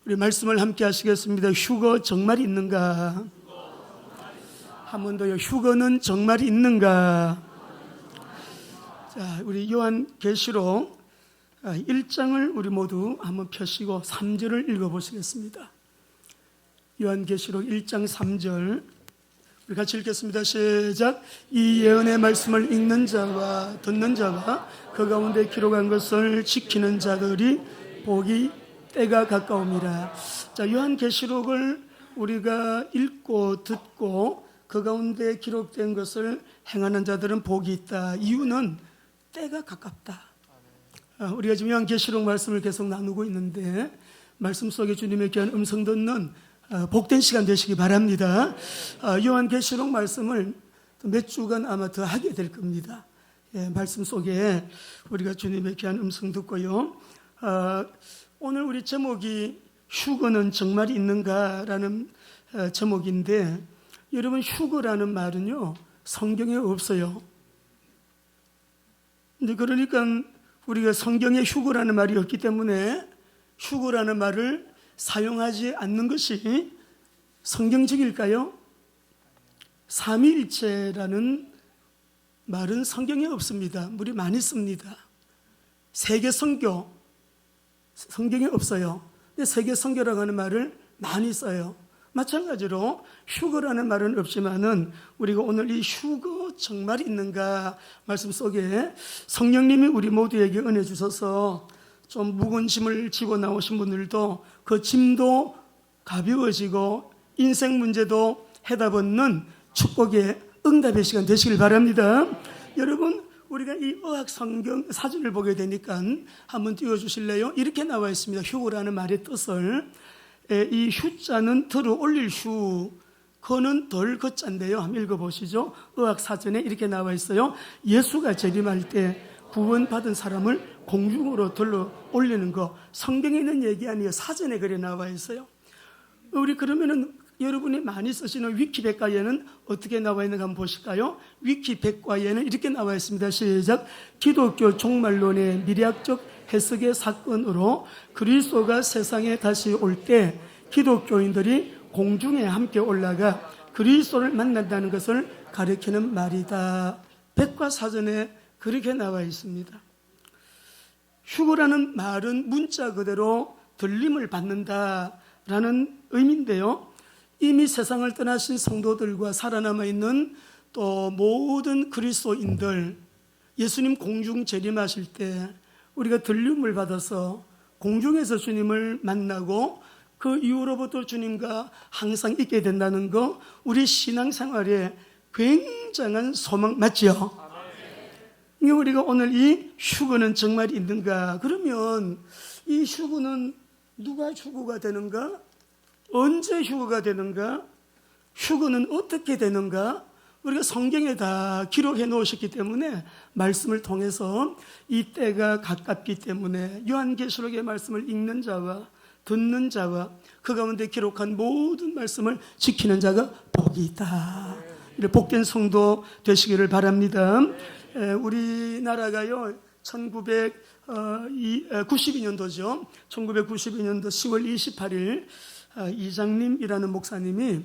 우리 말씀을 함께 하시겠습니다. 휴거 정말 있는가? 한 번 더요. 휴거는 정말 있는가? 자, 우리 요한계시록 1장을 우리 모두 한번 펴시고 3절을 읽어보시겠습니다. 요한계시록 1장 3절 우리 같이 읽겠습니다. 시작. 이 예언의 말씀을 읽는 자와 듣는 자와 그 가운데 기록한 것을 지키는 자들이 복이 때가 가까움이라. 자, 요한계시록을 우리가 읽고 듣고 그 가운데 기록된 것을 행하는 자들은 복이 있다. 이유는 때가 가깝다. 우리가 지금 요한계시록 말씀을 계속 나누고 있는데 말씀 속에 주님의 귀한 음성 듣는 복된 시간 되시기 바랍니다. 요한계시록 말씀을 몇 주간 아마 더 하게 될 겁니다. 말씀 속에 우리가 주님의 귀한 음성 듣고요. 오늘 우리 제목이 휴거는 정말 있는가라는 제목인데, 여러분 휴거라는 말은요 성경에 없어요. 근데 그러니까 우리가 성경에 휴거라는 말이 없기 때문에 휴거라는 말을 사용하지 않는 것이 성경적일까요? 삼위일체라는 말은 성경에 없습니다. 우리 많이 씁니다. 세계선교 성경에 없어요. 근데 세계선교라고 하는 말을 많이 써요. 마찬가지로 휴거라는 말은 없지만은 우리가 오늘 이 휴거 정말 있는가 말씀 속에 성령님이 우리 모두에게 은혜 주셔서 좀 무거운 짐을 지고 나오신 분들도 그 짐도 가벼워지고 인생 문제도 해답 얻는 축복의 응답의 시간 되시길 바랍니다. 여러분, 우리가 이 의학 성경 사진을 보게 되니까 한번 띄워주실래요? 이렇게 나와 있습니다. 휴거라는 말의 뜻을. 이 휴자는 들어 올릴 휴, 거는 덜 거자인데요. 한번 읽어보시죠. 의학 사전에 이렇게 나와 있어요. 예수가 재림할 때 구원받은 사람을 공중으로 들어 올리는 거. 성경에 있는 얘기 아니에요. 사전에 그래 나와 있어요. 우리 그러면은 여러분이 많이 쓰시는 위키백과에는 어떻게 나와 있는가 한번 보실까요? 위키백과에는 이렇게 나와 있습니다. 시작. 기독교 종말론의 미래학적 해석의 사건으로 그리스도가 세상에 다시 올 때 기독교인들이 공중에 함께 올라가 그리스도를 만난다는 것을 가리키는 말이다. 백과사전에 그렇게 나와 있습니다. 휴거라는 말은 문자 그대로 들림을 받는다라는 의미인데요. 이미 세상을 떠나신 성도들과 살아남아있는 또 모든 그리스도인들, 예수님 공중 재림하실 때 우리가 들림을 받아서 공중에서 주님을 만나고 그 이후로부터 주님과 항상 있게 된다는 거, 우리 신앙생활에 굉장한 소망 맞죠? 우리가 오늘 이 휴거는 정말 있는가? 그러면 이 휴거는 누가 휴거가 되는가? 언제 휴거가 되는가? 휴거는 어떻게 되는가? 우리가 성경에 다 기록해 놓으셨기 때문에 말씀을 통해서 이 때가 가깝기 때문에 요한계시록의 말씀을 읽는 자와 듣는 자와 그 가운데 기록한 모든 말씀을 지키는 자가 복이 있다. 이렇게 복된 성도 되시기를 바랍니다. 우리나라가요 1992년도죠. 1992년도 10월 28일 이장님이라는 목사님이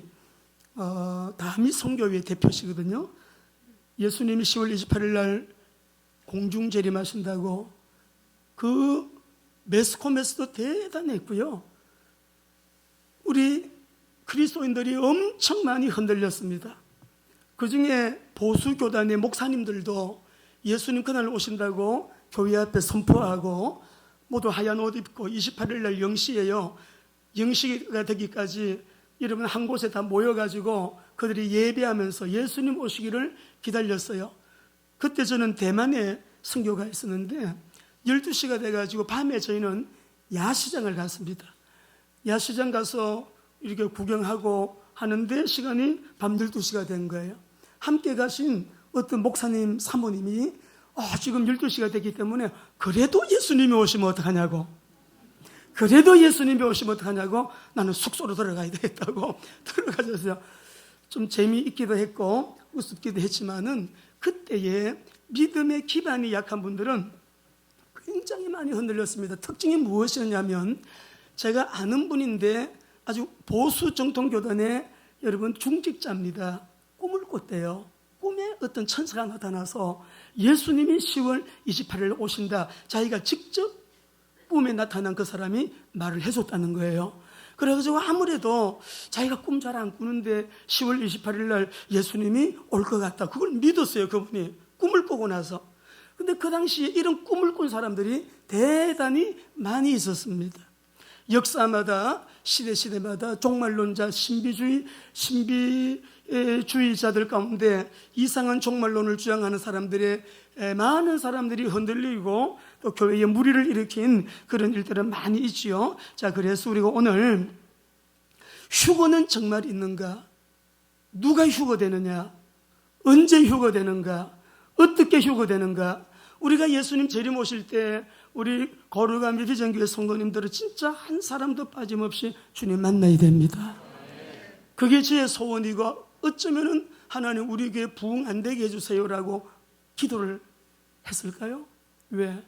다미 선교회 대표시거든요. 예수님이 10월 28일 날 공중 재림하신다고 그 매스컴에서도 대단했고요. 우리 그리스도인들이 엄청 많이 흔들렸습니다. 그 중에 보수교단의 목사님들도 예수님 그날 오신다고 교회 앞에 선포하고 모두 하얀 옷 입고 28일 날 0시에요. 0시가 되기까지 여러분 한 곳에 다 모여가지고 그들이 예배하면서 예수님 오시기를 기다렸어요. 그때 저는 대만에 선교가 있었는데 12시가 돼가지고 밤에 저희는 야시장을 갔습니다. 야시장 가서 이렇게 구경하고 하는데 시간이 밤 12시가 된 거예요. 함께 가신 어떤 목사님 사모님이 지금 12시가 됐기 때문에 그래도 예수님이 오시면 어떡하냐고, 그래도 예수님이 오시면 어떡하냐고, 나는 숙소로 들어가야 되겠다고 들어가셨어요. 좀 재미있기도 했고 우습기도 했지만은 그때에 믿음의 기반이 약한 분들은 굉장히 많이 흔들렸습니다. 특징이 무엇이었냐면 제가 아는 분인데 아주 보수 정통교단의 여러분 중직자입니다. 꿈을 꿨대요. 꿈에 어떤 천사가 나타나서 예수님이 10월 28일 오신다. 자기가 직접 꿈에 나타난 그 사람이 말을 해줬다는 거예요. 그래가지고 아무래도 자기가 꿈 잘 안 꾸는데 10월 28일 날 예수님이 올 것 같다. 그걸 믿었어요, 그분이. 꿈을 꾸고 나서. 근데 그 당시에 이런 꿈을 꾼 사람들이 대단히 많이 있었습니다. 역사마다 시대마다 종말론자, 신비주의자들 가운데 이상한 종말론을 주장하는 사람들의 많은 사람들이 흔들리고 또 교회에 무리를 일으킨 그런 일들은 많이 있지요. 자, 그래서 우리가 오늘 휴거는 정말 있는가? 누가 휴거되느냐? 언제 휴거되는가? 어떻게 휴거되는가? 우리가 예수님 재림 오실 때 우리 거룩한 비전교회 성도님들은 진짜 한 사람도 빠짐없이 주님 만나야 됩니다. 그게 제 소원이고 어쩌면은 하나님 우리 교회 부흥 안 되게 해주세요라고 기도를 했을까요? 왜?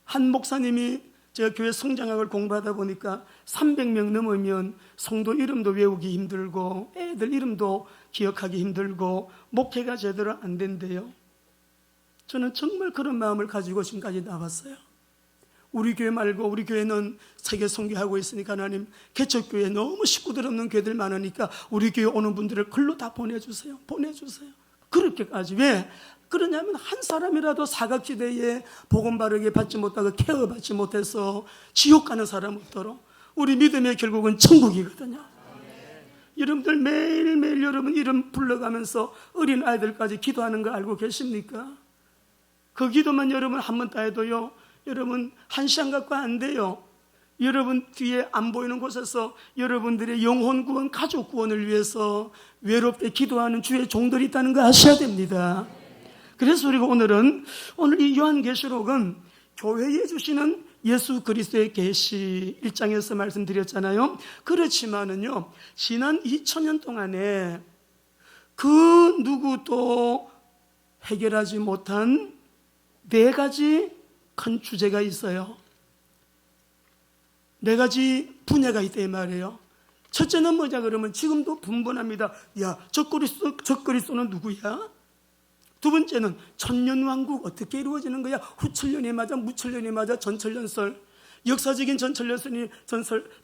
한 목사님이 제가 교회 성장학을 공부하다 보니까 300명 넘으면 성도 이름도 외우기 힘들고 애들 이름도 기억하기 힘들고 목회가 제대로 안 된대요. 저는 정말 그런 마음을 가지고 지금까지 나왔어요. 우리 교회 말고 우리 교회는 세계 선교하고 있으니까 하나님 개척교회 너무 식구들 없는 교회들 많으니까 우리 교회 오는 분들을 글로 다 보내주세요. 그렇게까지. 왜? 그러냐면 한 사람이라도 사각지대에 복음 바르게 받지 못하고 케어 받지 못해서 지옥 가는 사람 없도록. 우리 믿음의 결국은 천국이거든요. 여러분들 매일매일 여러분 이름 불러가면서 어린 아이들까지 기도하는 거 알고 계십니까? 그 기도만 여러분 한 번 따해도요, 여러분 한 시간 갖고 안 돼요. 여러분 뒤에 안 보이는 곳에서 여러분들의 영혼 구원, 가족 구원을 위해서 외롭게 기도하는 주의 종들이 있다는 거 아셔야 됩니다. 그래서 우리가 오늘 이 요한계시록은 교회에 주시는 예수 그리스도의 계시 1장에서 말씀드렸잖아요. 그렇지만은요, 지난 2000년 동안에 그 누구도 해결하지 못한 4가지 큰 주제가 있어요. 4가지 분야가 있다 이 말이에요. 첫째는 뭐냐 그러면 지금도 분분합니다. 야, 저 그리스도는 누구야? 두 번째는 천년왕국 어떻게 이루어지는 거야? 후천년이 맞아, 무천년이 맞아, 전천년설, 역사적인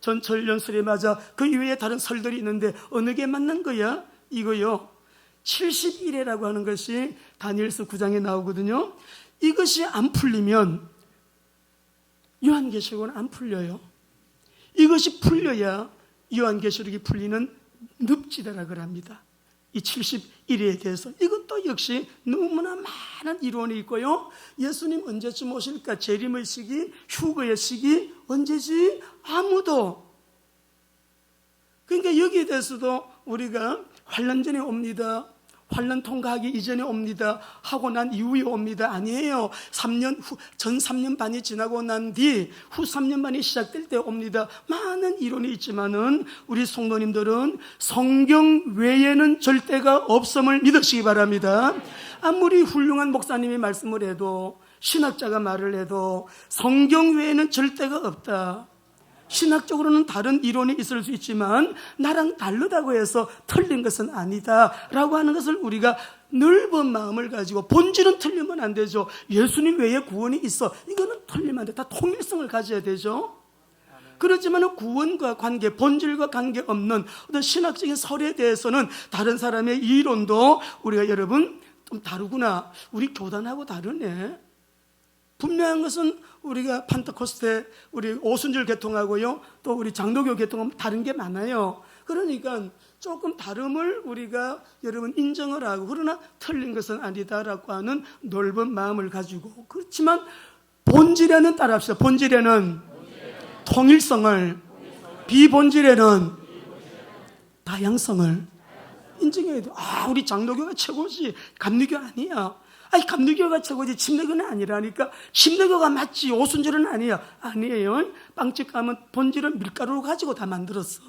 전천년설이 맞아. 그 이외에 다른 설들이 있는데 어느 게 맞는 거야? 이거요, 70일이라고 하는 것이 다니엘서 9장에 나오거든요. 이것이 안 풀리면 요한계시록은 안 풀려요. 이것이 풀려야 요한계시록이 풀리는 늪지대라고 합니다. 이 70일에 대해서 이것도 역시 너무나 많은 이론이 있고요. 예수님 언제쯤 오실까? 재림의 시기, 휴거의 시기 언제지? 아무도. 그러니까 여기에 대해서도 우리가 환난 전에 옵니다, 환난 통과하기 이전에 옵니다, 하고 난 이후에 옵니다. 아니에요. 전 3년 반이 지나고 난 뒤 후 3년 반이 시작될 때 옵니다. 많은 이론이 있지만은 우리 성도님들은 성경 외에는 절대가 없음을 믿으시기 바랍니다. 아무리 훌륭한 목사님이 말씀을 해도, 신학자가 말을 해도 성경 외에는 절대가 없다. 신학적으로는 다른 이론이 있을 수 있지만 나랑 다르다고 해서 틀린 것은 아니다 라고 하는 것을 우리가 넓은 마음을 가지고, 본질은 틀리면 안 되죠. 예수님 외에 구원이 있어, 이거는 틀리면 안 돼. 다 통일성을 가져야 되죠. 그렇지만 구원과 관계, 본질과 관계없는 어떤 신학적인 설에 대해서는 다른 사람의 이론도 우리가 여러분 좀 다르구나, 우리 교단하고 다르네. 분명한 것은 우리가 판테코스테, 우리 오순절 계통하고요, 또 우리 장로교 계통하고 다른 게 많아요. 그러니까 조금 다름을 우리가 여러분 인정을 하고, 그러나 틀린 것은 아니다라고 하는 넓은 마음을 가지고, 그렇지만 본질에는 따라합시다. 본질에는 통일성을, 비본질에는 다양성을 인정해야 돼. 우리 장로교가 최고지, 감리교 아니야. 감리교가 최고지 침례교는 아니라니까. 침례교가 맞지, 오순절은 아니야. 아니에요. 빵집 가면 본질은 밀가루를 가지고 다 만들었어.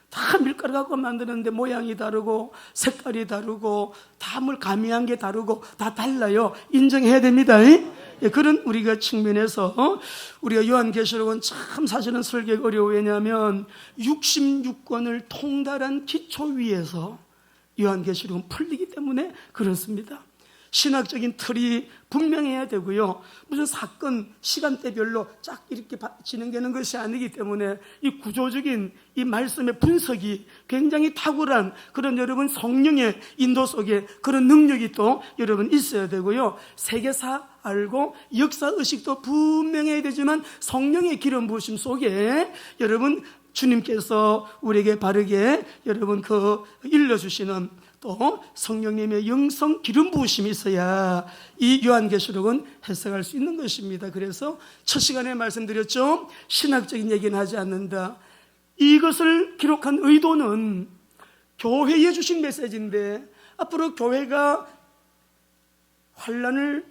다 밀가루 갖고 만드는데 모양이 다르고 색깔이 다르고 다 뭘 가미한 게 다르고 다 달라요. 인정해야 됩니다. 그런 우리가 측면에서 우리가 요한계시록은 참 사실은 설계가 어려워요. 왜냐하면 66권을 통달한 기초 위에서 요한계시록은 풀리기 때문에 그렇습니다. 신학적인 틀이 분명해야 되고요. 무슨 사건, 시간대별로 쫙 이렇게 진행되는 것이 아니기 때문에 이 구조적인 이 말씀의 분석이 굉장히 탁월한 그런 여러분 성령의 인도 속에 그런 능력이 또 여러분 있어야 되고요. 세계사 알고 역사의식도 분명해야 되지만 성령의 기름 부으심 속에 여러분 주님께서 우리에게 바르게 여러분 일러주시는 또 성령님의 영성 기름 부으심이 있어야 이 요한계시록은 해석할 수 있는 것입니다. 그래서 첫 시간에 말씀드렸죠. 신학적인 얘기는 하지 않는다. 이것을 기록한 의도는 교회에 주신 메시지인데 앞으로 교회가 환난을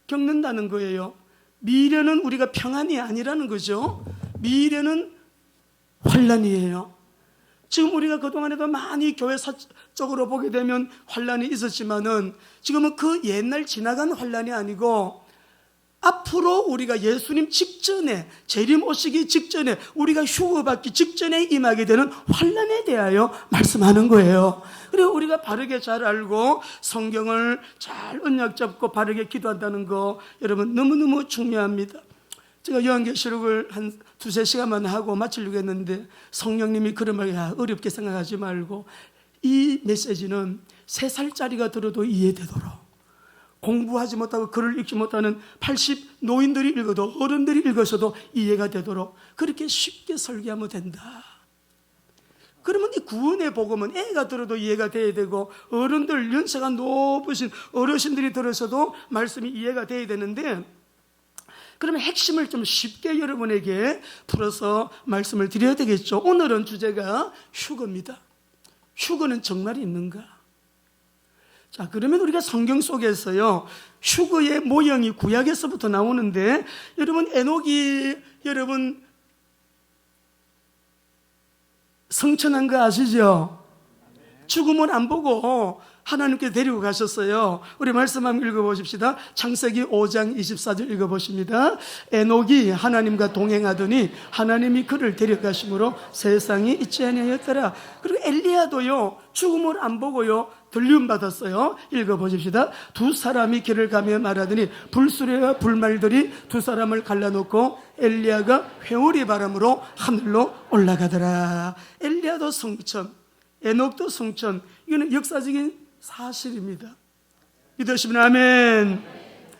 겪는다는 거예요. 미래는 우리가 평안이 아니라는 거죠. 미래는 환난이에요. 지금 우리가 그동안에도 많이 교회 사적으로 보게 되면 환난이 있었지만은 지금은 그 옛날 지나간 환난이 아니고 앞으로 우리가 예수님 직전에 재림 오시기 직전에 우리가 휴거받기 직전에 임하게 되는 환난에 대하여 말씀하는 거예요. 그리고 우리가 바르게 잘 알고 성경을 잘 언약 잡고 바르게 기도한다는 거 여러분 너무너무 중요합니다. 제가 요한계시록을 한 2-3시간만 하고 마치려고 했는데 성령님이 그런 말 어렵게 생각하지 말고 이 메시지는 3살짜리가 들어도 이해되도록 공부하지 못하고 글을 읽지 못하는 80 노인들이 읽어도 어른들이 읽어서도 이해가 되도록 그렇게 쉽게 설계하면 된다. 그러면 이 구원의 복음은 애가 들어도 이해가 돼야 되고 어른들 연세가 높으신 어르신들이 들어서도 말씀이 이해가 돼야 되는데 그러면 핵심을 좀 쉽게 여러분에게 풀어서 말씀을 드려야 되겠죠. 오늘은 주제가 휴거입니다. 휴거는 정말 있는가? 자, 그러면 우리가 성경 속에서요 휴거의 모형이 구약에서부터 나오는데 여러분 에녹이 여러분 성천한 거 아시죠? 죽음을 안 보고 하나님께 데리고 가셨어요. 우리 말씀 한번 읽어보십시다. 창세기 5장 24절 읽어보십니다. 에녹이 하나님과 동행하더니 하나님이 그를 데려가심으로 세상이 있지 아니하였더라. 그리고 엘리야도요 죽음을 안 보고요 들림 받았어요. 읽어보십시다. 2사람이 길을 가며 말하더니 불수레와 불말들이 2사람을 갈라놓고 엘리야가 회오리 바람으로 하늘로 올라가더라. 엘리야도 성천, 에녹도 성천. 이거는 역사적인 사실입니다. 믿으시면 아멘.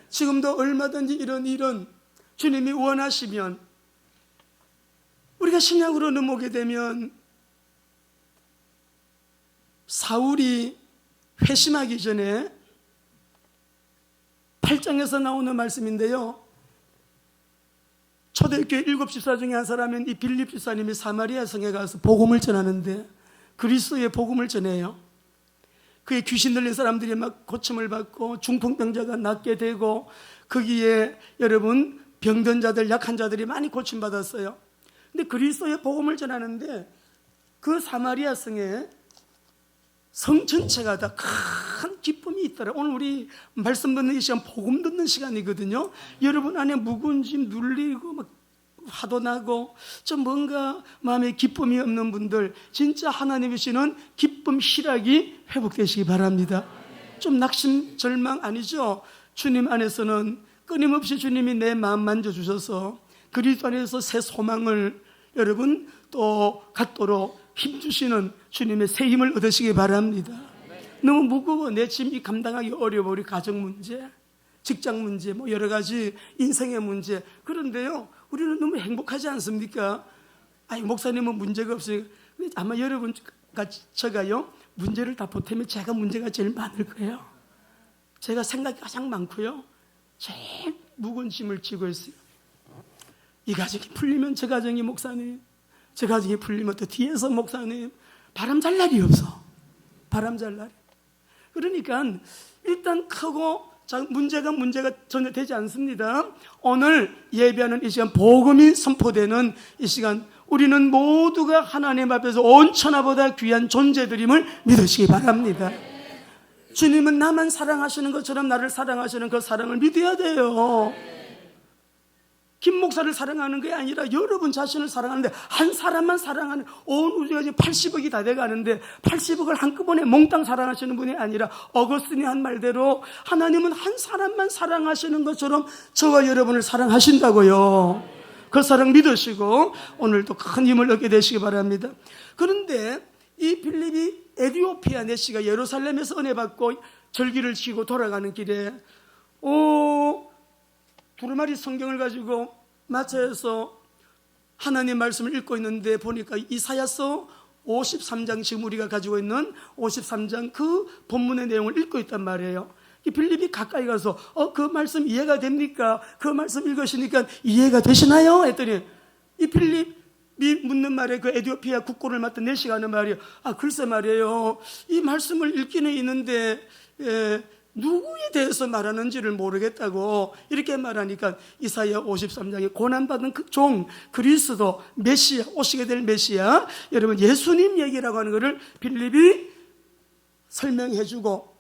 지금도 얼마든지 이런 일은 주님이 원하시면 우리가 신약으로 넘어오게 되면 사울이 회심하기 전에 8장에서 나오는 말씀인데요. 초대교회 7집사 중에 한 사람인 이 빌립 집사님이 사마리아 성에 가서 복음을 전하는데 그리스도의 복음을 전해요. 그의 귀신 들린 사람들이 막 고침을 받고 중풍병자가 낫게 되고 거기에 여러분 병든 자들 약한 자들이 많이 고침받았어요. 근데 그리스도의 복음을 전하는데 그 사마리아 성에 성 전체가 다 큰 기쁨이 있더라. 오늘 우리 말씀 듣는 이 시간 복음 듣는 시간이거든요. 여러분 안에 묵은 짐 눌리고 막 화도 나고 좀 뭔가 마음에 기쁨이 없는 분들 진짜 하나님이 주시는 기쁨 희락이 회복되시기 바랍니다. 좀 낙심 절망 아니죠? 주님 안에서는 끊임없이 주님이 내 마음 만져주셔서 그리스도 안에서 새 소망을 여러분 또 갖도록 힘주시는 주님의 새 힘을 얻으시기 바랍니다. 너무 무거워 내 짐이 감당하기 어려워. 우리 가정 문제, 직장 문제, 뭐 여러 가지 인생의 문제. 그런데요 우리는 너무 행복하지 않습니까? 아니 목사님은 문제가 없어요. 아마 여러분과 제가요 문제를 다 보태면 제가 문제가 제일 많을 거예요. 제가 생각이 가장 많고요 제일 무거운 짐을 지고 있어요. 이 가정이 풀리면 저 가정이 목사님, 저 가정이 풀리면 또 뒤에서 목사님. 바람 잘 날이 없어. 바람 잘 날이. 그러니까 일단 크고 문제가 전혀 되지 않습니다. 오늘 예배하는 이 시간 복음이 선포되는 이 시간 우리는 모두가 하나님 앞에서 온 천하보다 귀한 존재들임을 믿으시기 바랍니다. 주님은 나만 사랑하시는 것처럼 나를 사랑하시는 그 사랑을 믿어야 돼요. 김 목사를 사랑하는 게 아니라 여러분 자신을 사랑하는데, 한 사람만 사랑하는, 온 우주가 지금 80억이 다 돼가는데 80억을 한꺼번에 몽땅 사랑하시는 분이 아니라, 어거스틴이 한 말대로 하나님은 한 사람만 사랑하시는 것처럼 저와 여러분을 사랑하신다고요. 그 사랑 믿으시고 오늘도 큰 힘을 얻게 되시기 바랍니다. 그런데 이 빌립이 에티오피아 내시가 예루살렘에서 은혜 받고 절기를 지고 돌아가는 길에 두루마리 성경을 가지고 마차에서 하나님 말씀을 읽고 있는데 보니까 이사야서 53장, 지금 우리가 가지고 있는 53장 그 본문의 내용을 읽고 있단 말이에요. 이 빌립이 가까이 가서 그 말씀 이해가 됩니까? 그 말씀 읽으시니까 이해가 되시나요? 했더니 이 빌립이 묻는 말에 그 에티오피아 국고를 맡은 내시가 하는 말이에요. 글쎄 말이에요, 이 말씀을 읽기는 있는데 누구에 대해서 말하는지를 모르겠다고 이렇게 말하니까 이사야 53장에 고난받은 그 종 그리스도 메시아, 오시게 될 메시아, 여러분 예수님 얘기라고 하는 것을 빌립이 설명해 주고,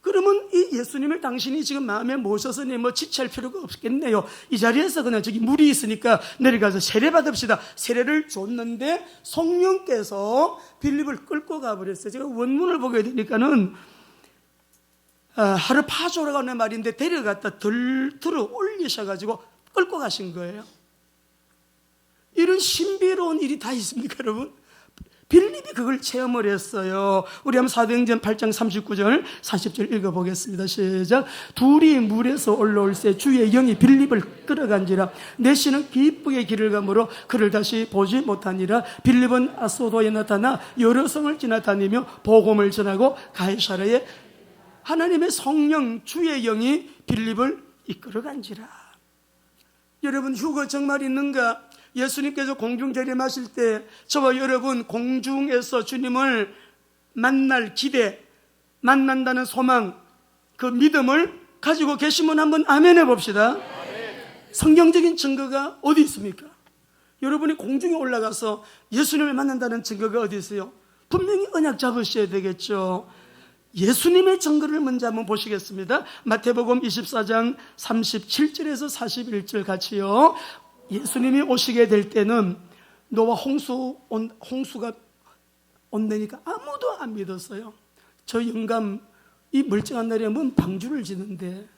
그러면 이 예수님을 당신이 지금 마음에 모셔서니 뭐 지체할 필요가 없겠네요. 이 자리에서 그냥 저기 물이 있으니까 내려가서 세례 받읍시다. 세례를 줬는데 성령께서 빌립을 끌고 가버렸어요. 제가 원문을 보게 되니까는 하루 파조라고 하는 말인데 데려갔다 들어 올리셔가지고 끌고 가신 거예요. 이런 신비로운 일이 다 있습니까, 여러분? 빌립이 그걸 체험을 했어요. 우리 한번 사도행전 8장 39절 40절 읽어보겠습니다. 시작. 둘이 물에서 올라올새 주의 영이 빌립을 끌어간지라 내시는 기쁘게 길을 가므로 그를 다시 보지 못하니라. 빌립은 아소도에 나타나 여러 성을 지나다니며 복음을 전하고 가이사랴에 하나님의 성령 주의 영이 빌립을 이끌어간지라. 여러분 휴거 정말 있는가? 예수님께서 공중 재림하실 때 저와 여러분 공중에서 주님을 만날 기대, 만난다는 소망, 그 믿음을 가지고 계시면 한번 아멘 해봅시다. 성경적인 증거가 어디 있습니까? 여러분이 공중에 올라가서 예수님을 만난다는 증거가 어디 있어요? 분명히 언약 잡으셔야 되겠죠. 예수님의 증거를 먼저 한번 보시겠습니다. 마태복음 24장 37절에서 41절 같이요. 예수님이 오시게 될 때는 노아 홍수가 온다니까 아무도 안 믿었어요. 저 영감 이 멀쩡한 날에 뭔 방주를 지는데,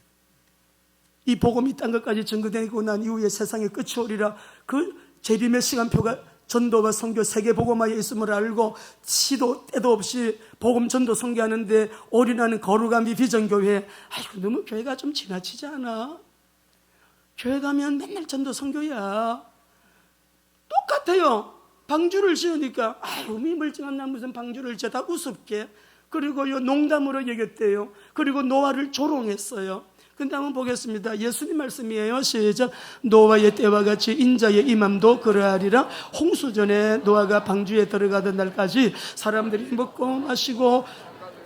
이 복음이 딴 것까지 증거되고 난 이후에 세상의 끝이 오리라. 그 재림의 시간표가 전도와 선교 세계 복음화에 있음을 알고 시도 때도 없이 복음 전도 선교하는데 올인하는 거룩함이 비전교회. 너무 교회가 좀 지나치지 않아? 교회 가면 맨날 전도 선교야. 똑같아요. 방주를 지으니까 이 멀쩡한 날 무슨 방주를 지어, 다 우습게. 그리고 농담으로 여겼대요. 그리고 노아를 조롱했어요. 근데 한번 보겠습니다. 예수님 말씀이에요. 시작. 노아의 때와 같이 인자의 임함도 그러하리라. 홍수 전에 노아가 방주에 들어가던 날까지 사람들이 먹고 마시고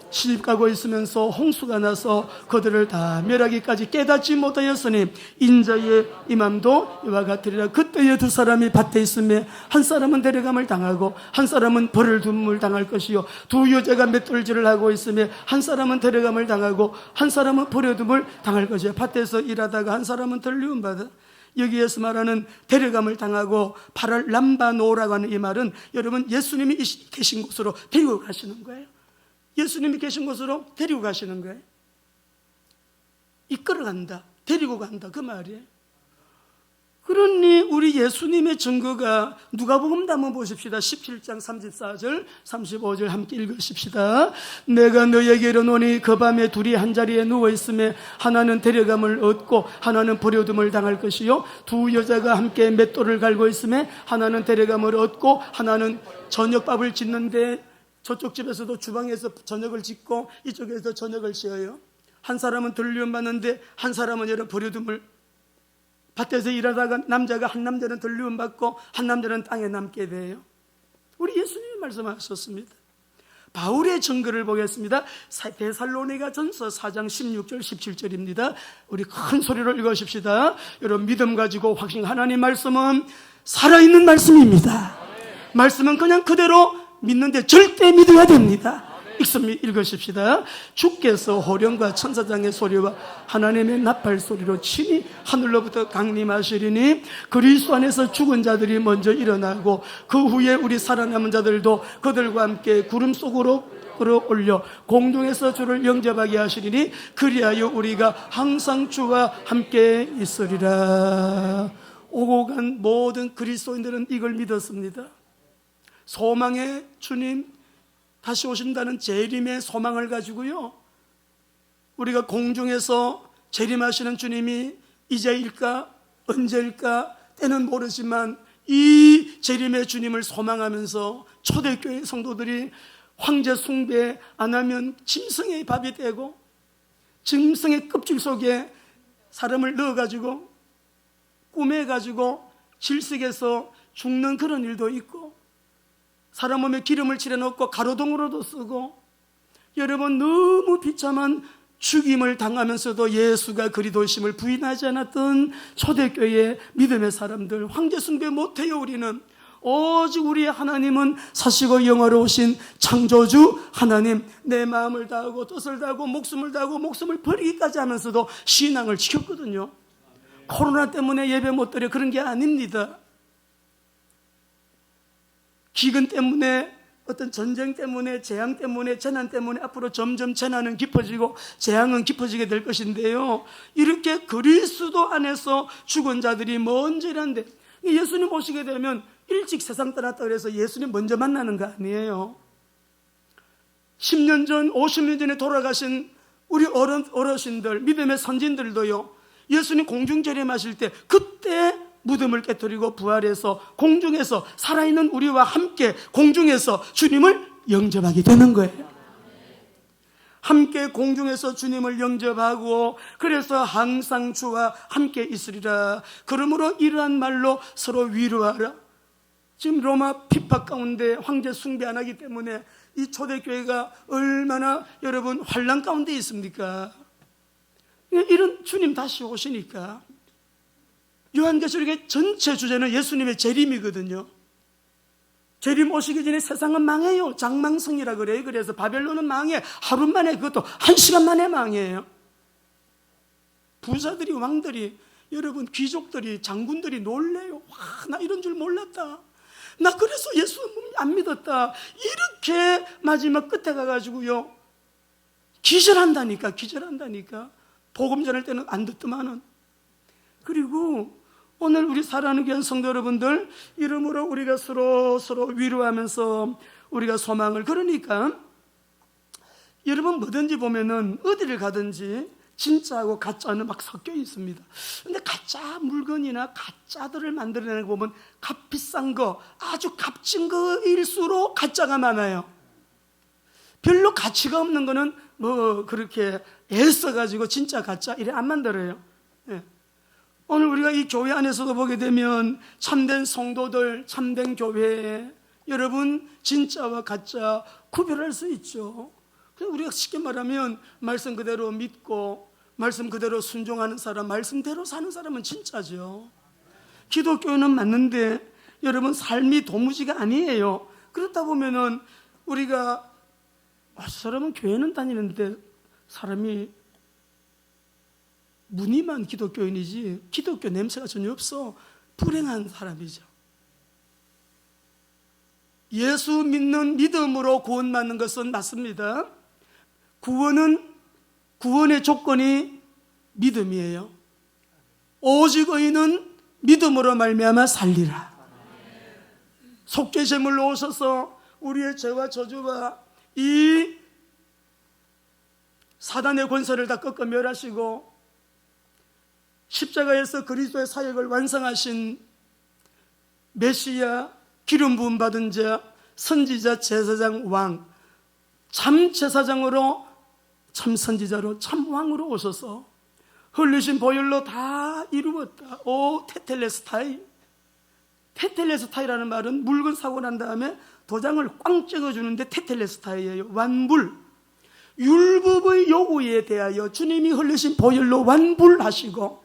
시집가고 있으면서 홍수가 나서 그들을 다 멸하기까지 깨닫지 못하였으니 인자의 임함도 이와 같으리라. 그때에 두 사람이 밭에 있음에 한 사람은 데려감을 당하고 한 사람은 벌을 둠을 당할 것이요, 두 여자가 맷돌질을 하고 있음에 한 사람은 데려감을 당하고 한 사람은 버려둠을 당할 것이요. 밭에서 일하다가 한 사람은 들리움 받아. 여기에서 말하는 데려감을 당하고 팔을 람바노라고 하는 이 말은 여러분 예수님이 계신 곳으로 데리고 가시는 거예요. 예수님이 계신 곳으로 데리고 가시는 거예요. 이끌어간다, 데리고 간다, 그 말이에요. 그러니 우리 예수님의 증거가 누가복음 한번 보십시다. 17장 34절 35절 함께 읽으십시다. 내가 너에게 이르노니 그 밤에 둘이 한 자리에 누워있음에 하나는 데려감을 얻고 하나는 버려둠을 당할 것이요, 두 여자가 함께 맷돌을 갈고 있음에 하나는 데려감을 얻고 하나는 저녁밥을 짓는데, 저쪽 집에서도 주방에서 저녁을 짓고 이쪽에서 저녁을 지어요. 한 사람은 들리움 받는데 한 사람은 여러 버려둠을, 밭에서 일하다가 남자가 한 남자는 들리움 받고 한 남자는 땅에 남게 돼요. 우리 예수님이 말씀하셨습니다. 바울의 증거를 보겠습니다. 데살로니가 전서 4장 16절 17절입니다. 우리 큰 소리로 읽으십시다. 여러분 믿음 가지고 확신. 하나님 말씀은 살아있는 말씀입니다. 말씀은 그냥 그대로 믿는데 절대 믿어야 됩니다. 읽으십시다. 주께서 호령과 천사장의 소리와 하나님의 나팔 소리로 친히 하늘로부터 강림하시리니 그리스도 안에서 죽은 자들이 먼저 일어나고 그 후에 우리 살아남은 자들도 그들과 함께 구름 속으로 끌어올려 공중에서 주를 영접하게 하시리니 그리하여 우리가 항상 주와 함께 있으리라. 오고 간 모든 그리스도인들은 이걸 믿었습니다. 소망의 주님 다시 오신다는 재림의 소망을 가지고요, 우리가 공중에서 재림하시는 주님이 이제일까 언제일까 때는 모르지만 이 재림의 주님을 소망하면서 초대교회 성도들이 황제 숭배 안 하면 짐승의 밥이 되고 짐승의 껍질 속에 사람을 넣어가지고 꾸며가지고 질식해서 죽는 그런 일도 있고, 사람 몸에 기름을 칠해놓고 가로등으로도 쓰고, 여러분 너무 비참한 죽임을 당하면서도 예수가 그리스도심을 부인하지 않았던 초대교회의 믿음의 사람들, 황제 숭배 못해요. 우리는 오직 우리의 하나님은 사시고 영화로우신 창조주 하나님, 내 마음을 다하고 뜻을 다하고 목숨을 다하고 목숨을 버리기까지 하면서도 신앙을 지켰거든요. 코로나 때문에 예배 못 드려 그런 게 아닙니다. 기근 때문에, 어떤 전쟁 때문에, 재앙 때문에, 재난 때문에 앞으로 점점 재난은 깊어지고 재앙은 깊어지게 될 것인데요, 이렇게 그리스도 안에서 죽은 자들이 먼저 일한데, 예수님 오시게 되면 일찍 세상 떠났다 그래서 예수님 먼저 만나는 거 아니에요. 10년 전, 50년 전에 돌아가신 우리 어르신들, 믿음의 선진들도요, 예수님 공중 재림하실 때 그때 무덤을 깨뜨리고 부활해서 공중에서 살아있는 우리와 함께 공중에서 주님을 영접하게 되는 거예요. 함께 공중에서 주님을 영접하고, 그래서 항상 주와 함께 있으리라. 그러므로 이러한 말로 서로 위로하라. 지금 로마 핍박 가운데 황제 숭배 안 하기 때문에 이 초대교회가 얼마나 여러분 환난 가운데 있습니까? 이런 주님 다시 오시니까, 요한계시록의 전체 주제는 예수님의 재림이거든요. 재림 오시기 전에 세상은 망해요. 장망성이라 그래요. 그래서 바벨론은 망해. 하루 만에, 그것도 1시간 만에 망해요. 부자들이, 왕들이, 여러분 귀족들이, 장군들이 놀래요. 와, 나 이런 줄 몰랐다. 나 그래서 예수 안 믿었다. 이렇게 마지막 끝에 가가지고요, 기절한다니까. 복음 전할 때는 안 듣더만은. 그리고 오늘 우리 사랑하는 귀한 성도 여러분들, 이러므로 우리가 서로 위로하면서 우리가 소망을, 그러니까 여러분 뭐든지 보면은 어디를 가든지 진짜하고 가짜는 막 섞여 있습니다. 근데 가짜 물건이나 가짜들을 만들어내는 거 보면 값비싼 거, 아주 값진 거일수록 가짜가 많아요. 별로 가치가 없는 거는 뭐 그렇게 애써가지고 진짜 가짜 이래 안 만들어요. 예. 오늘 우리가 이 교회 안에서도 보게 되면 참된 성도들, 참된 교회, 여러분 진짜와 가짜 구별할 수 있죠. 그래서 우리가 쉽게 말하면 말씀 그대로 믿고 말씀 그대로 순종하는 사람, 말씀대로 사는 사람은 진짜죠. 기독교는 맞는데 여러분 삶이 도무지가 아니에요. 그렇다 보면은 우리가 저 사람은 교회는 다니는데 사람이 무늬만 기독교인이지 기독교 냄새가 전혀 없어. 불행한 사람이죠. 예수 믿는 믿음으로 구원받는 것은 맞습니다. 구원의 조건이 믿음이에요. 오직 의인은 믿음으로 말미암아 살리라. 속죄 제물로 오셔서 우리의 죄와 저주와 이 사단의 권세를 다 꺾어 멸하시고 십자가에서 그리스도의 사역을 완성하신 메시아, 기름 부음 받은 자, 선지자, 제사장, 왕, 참 제사장으로, 참 선지자로, 참 왕으로 오셔서 흘리신 보혈로 다 이루었다. 오 테텔레스타이. 테텔레스타이라는 말은 물건 사고 난 다음에 도장을 꽝 찍어주는데 테텔레스타이예요. 완불. 율법의 요구에 대하여 주님이 흘리신 보혈로 완불하시고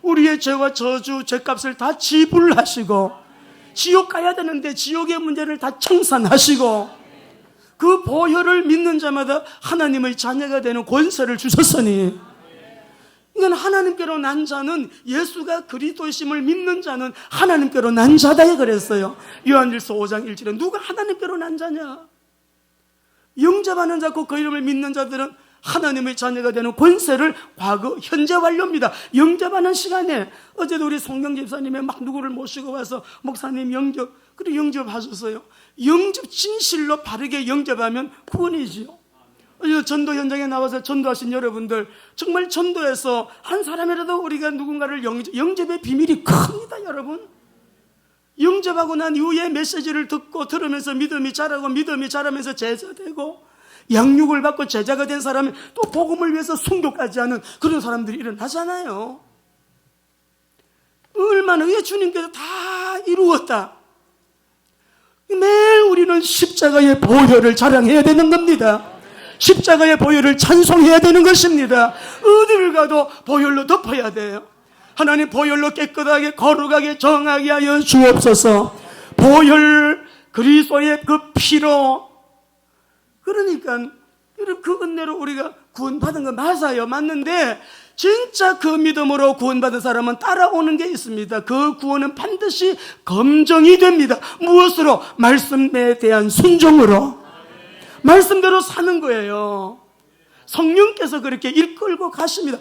우리의 죄와 저주, 죄값을 다 지불하시고 지옥 가야 되는데 지옥의 문제를 다 청산하시고 그 보혈을 믿는 자마다 하나님의 자녀가 되는 권세를 주셨으니, 이건 하나님께로 난 자는, 예수가 그리스도이심을 믿는 자는 하나님께로 난 자다 그랬어요. 요한일서 5장 1절에 누가 하나님께로 난 자냐? 영접하는 자고 그 이름을 믿는 자들은 하나님의 자녀가 되는 권세를 과거, 현재 완료입니다. 영접하는 시간에, 어제도 우리 송경 집사님이 막 누구를 모시고 와서 목사님 그리고 영접하셨어요. 영접, 진실로 바르게 영접하면 구원이지요. 전도 현장에 나와서 전도하신 여러분들, 정말 전도에서 한 사람이라도 우리가 누군가를 영접의 비밀이 큽니다, 여러분. 영접하고 난 이후에 메시지를 듣고 들으면서 믿음이 자라고, 믿음이 자라면서 제자되고, 양육을 받고 제자가 된 사람이 또 복음을 위해서 순교까지 하는 그런 사람들이 일어나잖아요. 얼마나 주님께서 다 이루었다. 매일 우리는 십자가의 보혈을 자랑해야 되는 겁니다. 십자가의 보혈을 찬송해야 되는 것입니다. 어디를 가도 보혈로 덮어야 돼요. 하나님, 보혈로 깨끗하게 거룩하게 정하게 하여 주옵소서. 보혈, 그리스도의 그 피로. 그러니까 그 은혜로 우리가 구원받은 거 맞아요. 맞는데 진짜 그 믿음으로 구원받은 사람은 따라오는 게 있습니다. 그 구원은 반드시 검증이 됩니다. 무엇으로? 말씀에 대한 순종으로. 말씀대로 사는 거예요. 성령께서 그렇게 이끌고 가십니다.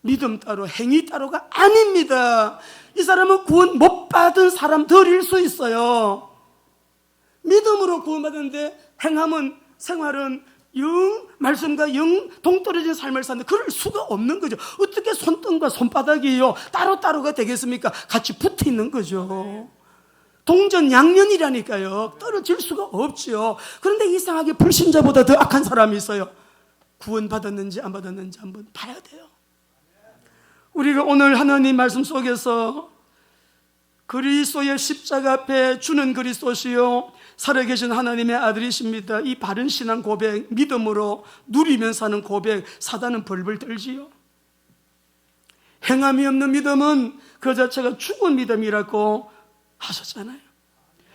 믿음 따로 행위 따로가 아닙니다. 이 사람은 구원 못 받은 사람들일 수 있어요. 믿음으로 구원받았는데 행함은, 생활은 말씀과 영 동떨어진 삶을 사는데 그럴 수가 없는 거죠. 어떻게 손등과 손바닥이요 따로따로가 되겠습니까? 같이 붙어 있는 거죠. 동전양면이라니까요. 떨어질 수가 없지요. 그런데 이상하게 불신자보다 더 악한 사람이 있어요. 구원받았는지 안 받았는지 한번 봐야 돼요. 우리가 오늘 하나님 말씀 속에서 그리스도의 십자가 앞에 주는 그리스도시요 살아계신 하나님의 아들이십니다. 이 바른 신앙 고백, 믿음으로 누리면서 하는 고백, 사단은 벌벌 떨지요. 행함이 없는 믿음은 그 자체가 죽은 믿음이라고 하셨잖아요.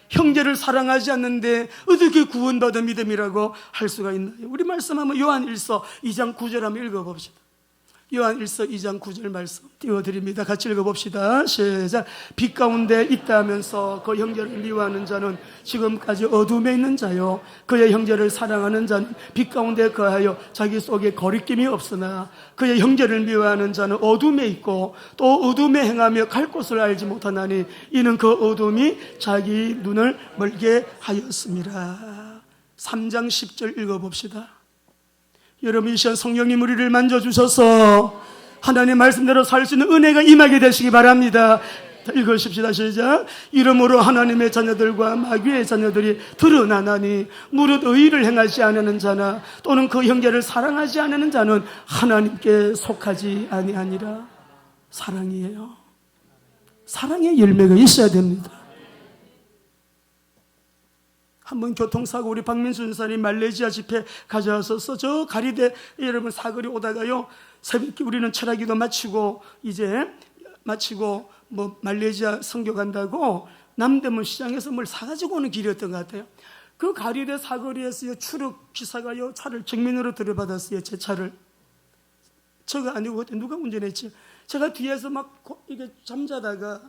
형제를 사랑하지 않는데 어떻게 구원받은 믿음이라고 할 수가 있나요? 우리 말씀하면 요한일서 2장 9절 한번 읽어봅시다. 요한일서 2장 9절 말씀 띄워드립니다. 같이 읽어봅시다. 시작. 빛 가운데 있다 하면서 그 형제를 미워하는 자는 지금까지 어둠에 있는 자요, 그의 형제를 사랑하는 자는 빛 가운데 거하여 자기 속에 거리낌이 없으나 그의 형제를 미워하는 자는 어둠에 있고 또 어둠에 행하며 갈 곳을 알지 못하나니 이는 그 어둠이 자기 눈을 멀게 하였습니다. 3장 10절 읽어봅시다. 여러분, 이 시간 성령님 우리를 만져주셔서 하나님 말씀대로 살 수 있는 은혜가 임하게 되시기 바랍니다. 읽으십시다. 시작. 이러므로 하나님의 자녀들과 마귀의 자녀들이 드러나나니 무릇 의의를 행하지 않는 자나 또는 그 형제를 사랑하지 않는 자는 하나님께 속하지 아니하니라. 사랑이에요. 사랑의 열매가 있어야 됩니다. 한번 교통사고, 우리 박민수 전사님 말레이시아 집회 가져왔었어. 저 가리대 여러분 사거리 오다가요, 새벽에 우리는 철학기도 마치고 뭐 말레이시아 선교 간다고 남대문 시장에서 뭘 사가지고 오는 길이었던 것 같아요. 그 가리대 사거리에서요, 추락 기사가요 차를 정면으로 들여받았어요. 제 차를. 저가 아니고 그때 누가 운전했지? 제가 뒤에서 막 이게 잠자다가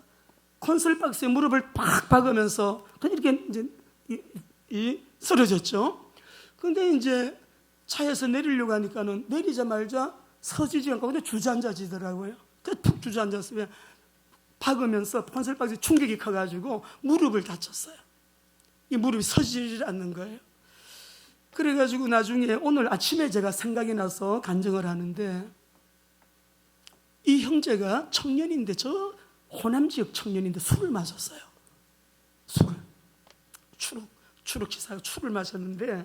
콘솔 박스에 무릎을 팍 박으면서 이렇게 이제 쓰러졌죠. 근데 이제 차에서 내리려고 하니까는 내리자마자 서지지 않고 근데 주저앉아지더라고요. 푹 주저앉았으면 박으면서 콘솔박스에 충격이 커가지고 무릎을 다쳤어요. 이 무릎이 서지지 않는 거예요. 그래가지고 나중에 오늘 아침에 제가 생각이 나서 간증을 하는데, 이 형제가 청년인데, 저 호남 지역 청년인데 술을 마셨어요. 추룩 기사가 술을 마셨는데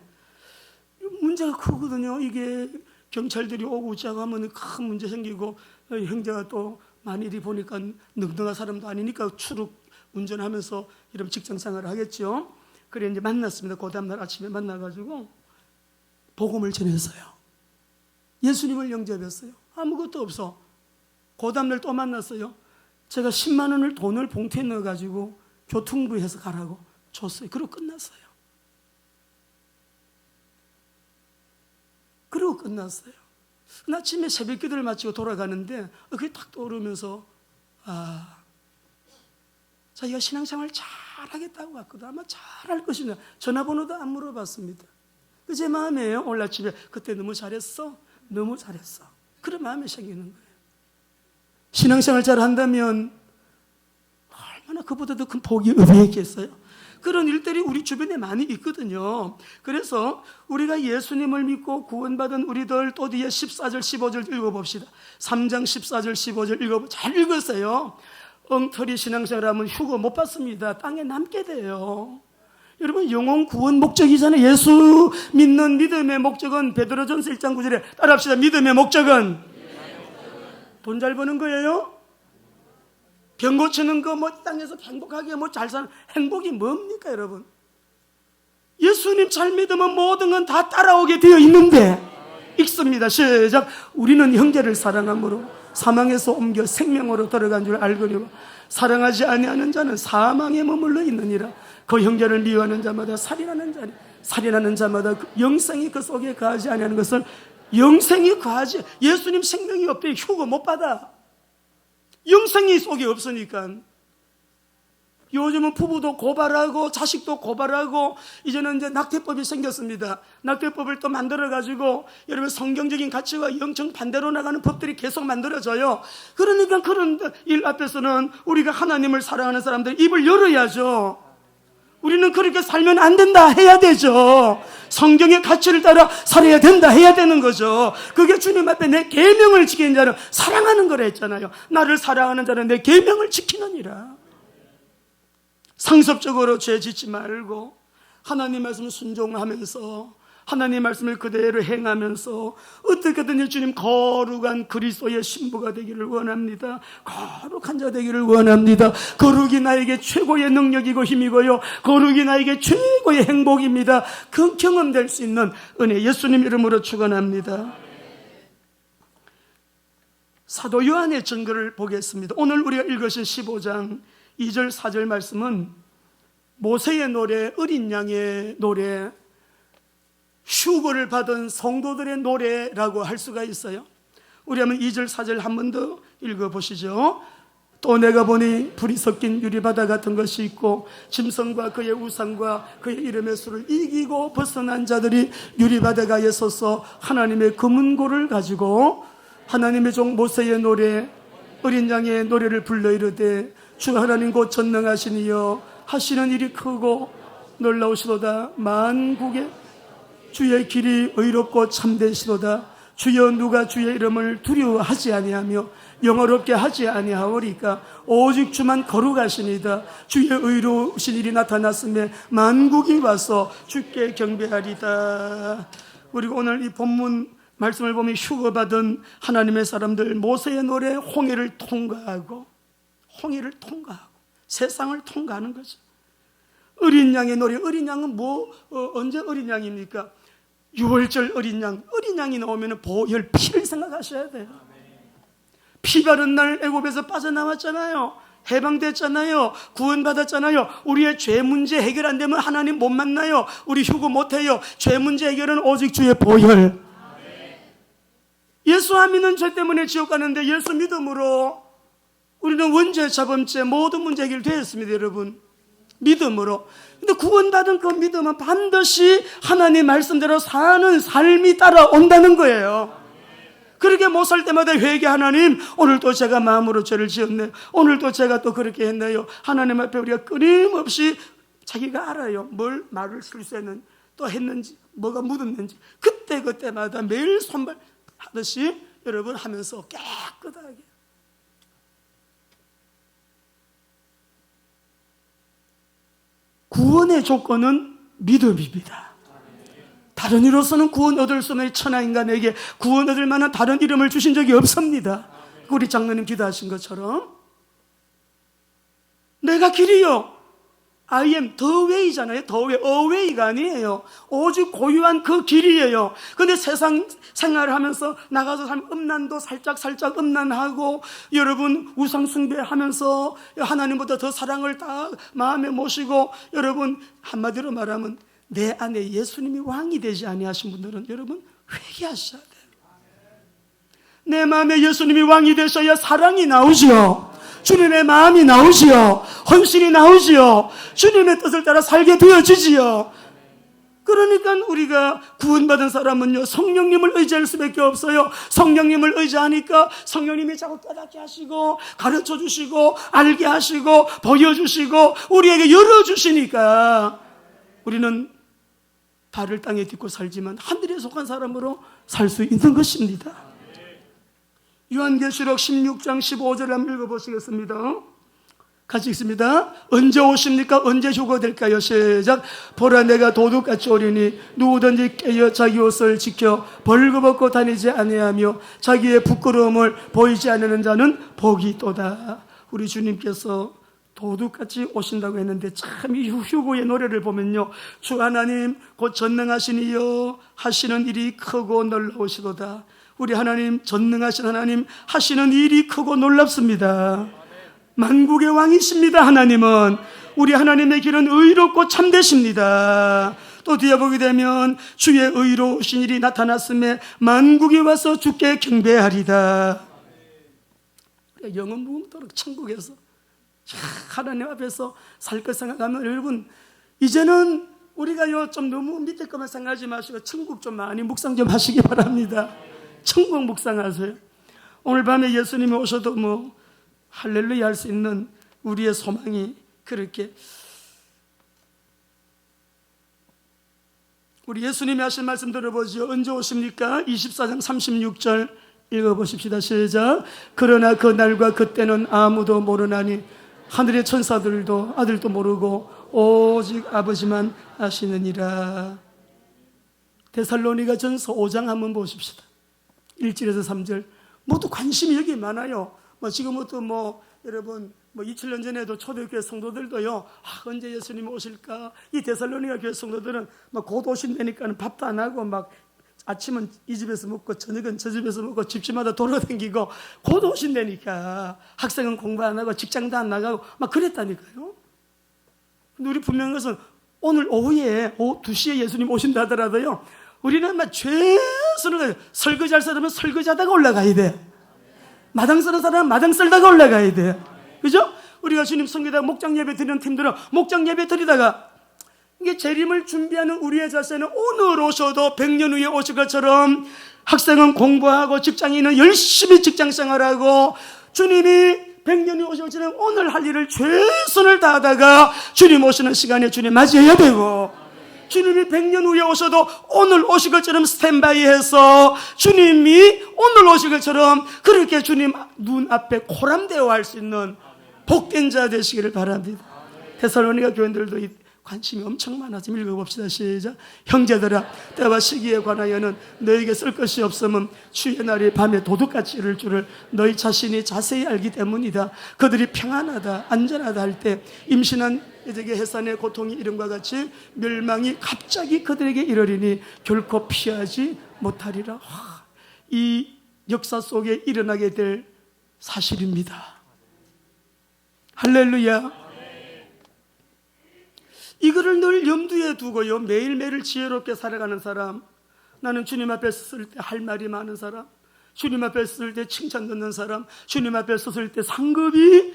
문제가 크거든요. 이게 경찰들이 오고 자고 하면 큰 문제 생기고, 형제가 또 만일이 보니까 능동한 사람도 아니니까 추룩 운전하면서 이런 직장 생활을 하겠죠. 그래 이제 만났습니다. 그 다음날 아침에 만나가지고 복음을 전했어요. 예수님을 영접했어요. 아무것도 없어. 그 다음날 또 만났어요. 제가 10만 원을 돈을 봉투에 넣어가지고 교통부에서 가라고 줬어요. 그리고 끝났어요. 끝났어요. 아침에 새벽 기도를 마치고 돌아가는데 그게 딱 떠오르면서 자기가 신앙생활 잘하겠다고 했거든. 아마 잘할 것이냐. 전화번호도 안 물어봤습니다. 제 마음에요. 오늘 아침에 그때 너무 잘했어. 너무 잘했어. 그런 마음이 생기는 거예요. 신앙생활 잘한다면 얼마나 그보다 더 큰 복이 없겠어요. 그런 일들이 우리 주변에 많이 있거든요. 그래서 우리가 예수님을 믿고 구원받은 우리들 또 뒤에 14절 15절 읽어봅시다. 3장 14절 15절 읽어보세요. 잘 읽었어요. 엉터리 신앙생활하면 휴거 못 받습니다. 땅에 남게 돼요. 여러분 영혼 구원 목적이잖아요. 예수 믿는 믿음의 목적은 베드로전서 1장 9절에 따라합시다. 믿음의 목적은 돈 잘 버는 거예요? 병 고치는 거, 땅에서 행복하게 잘 사는 행복이 뭡니까, 여러분? 예수님 잘 믿으면 모든 건 다 따라오게 되어 있는데, 읽습니다. 시작. 우리는 형제를 사랑함으로 사망에서 옮겨 생명으로 들어간 줄 알거니와 사랑하지 아니하는 자는 사망에 머물러 있느니라. 그 형제를 미워하는 자마다 살인하는 자니 살인하는 자마다 영생이 그 속에 거하지 아니하는 것을 영생이 거하지. 예수님 생명이 없대. 휴거 못 받아. 영생이 속에 없으니까. 요즘은 부부도 고발하고 자식도 고발하고 이제는 이제 낙태법이 생겼습니다. 낙태법을 또 만들어가지고 여러분 성경적인 가치와 영적 반대로 나가는 법들이 계속 만들어져요. 그러니까 그런 일 앞에서는 우리가 하나님을 사랑하는 사람들 입을 열어야죠. 우리는 그렇게 살면 안 된다 해야 되죠. 성경의 가치를 따라 살아야 된다 해야 되는 거죠. 그게 주님 앞에 내 계명을 지키는 자는 사랑하는 거라 했잖아요. 나를 사랑하는 자는 내 계명을 지키느니라. 상습적으로 죄 짓지 말고 하나님 말씀을 순종하면서 하나님 말씀을 그대로 행하면서 어떻게든 주님 거룩한 그리스도의 신부가 되기를 원합니다. 거룩한 자 되기를 원합니다. 거룩이 나에게 최고의 능력이고 힘이고요, 거룩이 나에게 최고의 행복입니다. 그 경험될 수 있는 은혜 예수님 이름으로 축원합니다. 사도 요한의 증거를 보겠습니다. 오늘 우리가 읽으신 15장 2절 4절 말씀은 모세의 노래, 어린 양의 노래, 휴거를 받은 성도들의 노래라고 할 수가 있어요. 우리 한번 2절 4절 한 번 더 읽어보시죠. 또 내가 보니 불이 섞인 유리바다 같은 것이 있고 짐승과 그의 우상과 그의 이름의 수를 이기고 벗어난 자들이 유리바다가에 서서 하나님의 금은고를 가지고 하나님의 종 모세의 노래, 어린 양의 노래를 불러 이르되 주 하나님 곧 전능하시니여 하시는 일이 크고 놀라우시도다. 만국의 주의 길이 의롭고 참되시도다. 주여 누가 주의 이름을 두려워하지 아니하며 영어롭게 하지 아니하오리까. 오직 주만 거룩하시니이다. 주의 의로우신 일이 나타났음에 만국이 와서 주께 경배하리다. 우리가 오늘 이 본문 말씀을 보면 휴거받은 하나님의 사람들, 모세의 노래, 홍해를 통과하고 세상을 통과하는 거죠. 어린 양의 노래, 어린 양은 언제 어린 양입니까? 6월절 어린 양이 나오면 보혈 피를 생각하셔야 돼요. 피 바른 날 애굽에서 빠져나왔잖아요. 해방됐잖아요. 구원받았잖아요. 우리의 죄 문제 해결 안 되면 하나님 못 만나요. 우리 휴거 못 해요. 죄 문제 해결은 오직 주의 보혈. 예수 안 믿는 죄 때문에 지옥 가는데 예수 믿음으로 우리는 원죄, 자범죄 모든 문제 해결되었습니다, 여러분. 믿음으로. 근데 구원받은 그 믿음은 반드시 하나님 말씀대로 사는 삶이 따라온다는 거예요. 그렇게 못 살 때마다 회개, 하나님 오늘도 제가 마음으로 죄를 지었네요. 오늘도 제가 또 그렇게 했네요. 하나님 앞에 우리가 끊임없이 자기가 알아요. 뭘 말을 실수했는지 또 했는지 뭐가 묻었는지 그때마다 매일 손발하듯이 여러분 하면서 깨끗하게. 구원의 조건은 믿음입니다. 다른 이로서는 구원 얻을 수 없는 천하인간에게 구원 얻을 만한 다른 이름을 주신 적이 없습니다. 우리 장로님 기도하신 것처럼 내가 길이요, I am the way잖아요. the way, away가 아니에요. 오직 고유한 그 길이에요. 근데 세상 생활을 하면서 나가서 살면 음란도 살짝 음란하고 여러분 우상 숭배하면서 하나님보다 더 사랑을 다 마음에 모시고 여러분 한마디로 말하면 내 안에 예수님이 왕이 되지 아니하신 분들은 여러분 회개하셔야 돼요. 내 마음에 예수님이 왕이 되셔야 사랑이 나오지요. 주님의 마음이 나오지요. 헌신이 나오지요. 주님의 뜻을 따라 살게 되어지지요. 그러니까 우리가 구원받은 사람은요, 성령님을 의지할 수밖에 없어요. 성령님을 의지하니까 성령님이 자꾸 깨닫게 하시고 가르쳐 주시고 알게 하시고 보여주시고 우리에게 열어주시니까 우리는 발을 땅에 딛고 살지만 하늘에 속한 사람으로 살 수 있는 것입니다. 요한계시록 16장 15절을 한번 읽어보시겠습니다. 같이 읽습니다. 언제 오십니까? 언제 휴거될까요? 시작. 보라, 내가 도둑같이 오리니 누구든지 깨어 자기 옷을 지켜 벌거벗고 다니지 아니하며 자기의 부끄러움을 보이지 않는 자는 복이 있도다. 우리 주님께서 도둑같이 오신다고 했는데 참 이 휴거의 노래를 보면요, 주 하나님 곧 전능하신 이여 하시는 일이 크고 놀라우시도다. 우리 하나님, 전능하신 하나님 하시는 일이 크고 놀랍습니다. 만국의 왕이십니다. 하나님은 우리 하나님의 길은 의롭고 참되십니다. 또 뒤에 보게 되면 주의 의로우신 일이 나타났음에 만국이 와서 주께 경배하리다. 영원 무궁토록 천국에서 하나님 앞에서 살 것 생각하면 여러분, 이제는 우리가요 좀 너무 밑에 것만 생각하지 마시고 천국 좀 많이 묵상 좀 하시기 바랍니다. 천국 묵상하세요. 오늘 밤에 예수님이 오셔도 뭐 할렐루야 할 수 있는 우리의 소망이 그렇게, 우리 예수님이 하신 말씀 들어보죠. 언제 오십니까? 24장 36절 읽어보십시다. 시작. 그러나 그 날과 그때는 아무도 모르나니 하늘의 천사들도 아들도 모르고 오직 아버지만 아시느니라. 데살로니가전서 5장 한번 보십시다. 1절에서 3절. 모두 관심이 여기에 많아요. 지금부터 여러분 27년 전에도 초대교회 성도들도요, 언제 예수님이 오실까? 이 데살로니가 교회 성도들은 곧 오신다니까 밥도 안 하고 아침은 이 집에서 먹고 저녁은 저 집에서 먹고 집집마다 돌아다니고 곧 오신다니까. 학생은 공부 안 하고 직장도 안 나가고 그랬다니까요. 근데 우리 분명한 것은 오늘 오후에 오후 2시에 예수님 오신다 하더라도요, 우리는 최선을 다해 설거지할 사람은 설거지하다가 올라가야 돼. 마당 쓰는 사람은 마당 쓸다가 올라가야 돼. 그죠? 우리가 주님 섬기다가 목장 예배 드리는 팀들은 목장 예배 드리다가 이게 재림을 준비하는 우리의 자세는 오늘 오셔도 100년 후에 오실 것처럼 학생은 공부하고 직장인은 열심히 직장생활하고 주님이 100년 후에 오실 것처럼 오늘 할 일을 최선을 다하다가 주님 오시는 시간에 주님 맞이해야 되고, 주님이 100년 후에 오셔도 오늘 오실 것처럼 스탠바이해서 주님이 오늘 오실 것처럼 그렇게 주님 눈앞에 코람되어 할 수 있는 복된 자 되시기를 바랍니다. 데살로니가 교인들도 관심이 엄청 많아서 읽어봅시다. 시작. 형제들아, 때와 시기에 관하여는 너에게 쓸 것이 없음은 주의 날이 밤에 도둑같이 이를 줄을 너희 자신이 자세히 알기 때문이다. 그들이 평안하다 안전하다 할 때 임신한 이적의 해산의 고통이 이름과 같이 멸망이 갑자기 그들에게 이르리니 결코 피하지 못하리라. 이 역사 속에 일어나게 될 사실입니다. 할렐루야. 이거를 늘 염두에 두고요, 매일매일 지혜롭게 살아가는 사람, 나는 주님 앞에 섰을 때 할 말이 많은 사람, 주님 앞에 섰을 때 칭찬 듣는 사람, 주님 앞에 섰을 때 상급이